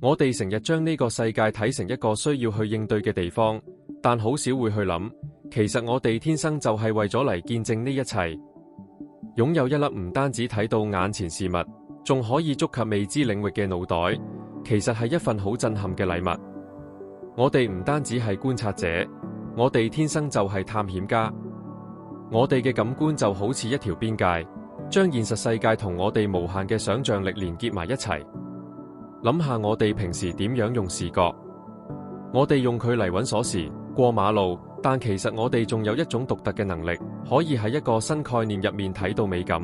我哋成日將呢個世界睇成一個需要去應對嘅地方，但好少會去諗，其實我哋天生就係為咗嚟見證呢一切。擁有一粒唔單止睇到眼前事物，仲可以觸及未知領域嘅腦袋，其實係一份好震撼嘅禮物。我哋唔單止係觀察者，我哋天生就係探險家。我哋嘅感官就好似一條邊界，將現實世界同我哋無限嘅想象力連結埋一齊。諗下我哋平時點樣用視覺，我哋用佢嚟揾鎖匙、過馬路，但其實我哋仲有一種獨特嘅能力，可以喺一個新概念入面睇到美感。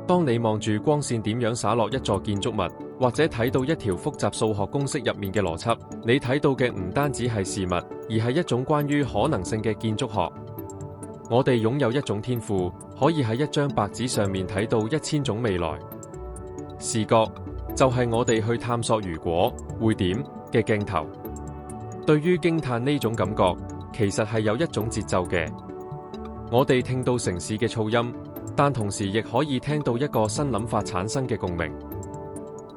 當你望住光線點樣灑落一座建築物，或者睇到一條複雜數學公式入面嘅邏輯，你睇到嘅唔單止係事物，而係一種關於可能性嘅建築學。我哋擁有一種天賦，可以喺一張白紙上面睇到1000種未來。視覺就係我哋去探索如果會點嘅鏡頭。對於驚嘆呢種感覺，其實係有一種節奏嘅。我哋聽到城市嘅噪音，但同時亦可以聽到一個新諗法產生嘅共鳴。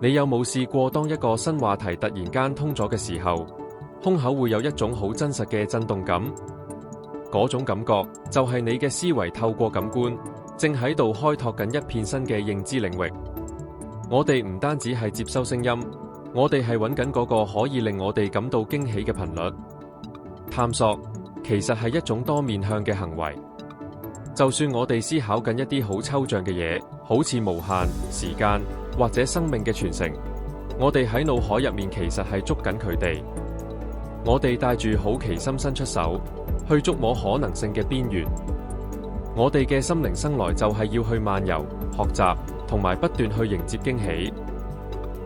你有冇試過當一個新話題突然間通咗嘅時候，胸口會有一種好真實嘅震動感？嗰種感覺就係你嘅思維透過感官，正喺度開拓緊一片新嘅認知領域。我哋唔單止係接收聲音，我哋係揾緊嗰個可以令我哋感到驚喜嘅頻率。探索其實係一種多面向嘅行為。就算我哋思考緊一啲好抽象嘅嘢，好似無限時間或者生命嘅傳承，我哋喺腦海入面其實係捉緊佢哋。我哋帶住好奇心伸出手，去觸摸可能性嘅邊緣。我哋嘅心靈生來就係要去漫遊、學習同埋不斷去迎接驚喜。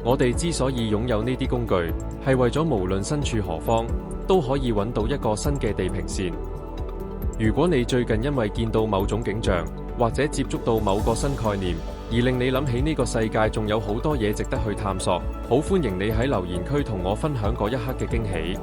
我哋之所以擁有呢啲工具，係為咗無論身處何方，都可以揾到一個新嘅地平線。如果你最近因為見到某種景象，或者接觸到某個新概念，而令你諗起呢個世界仲有好多嘢值得去探索，好歡迎你喺留言區同我分享嗰一刻嘅驚喜。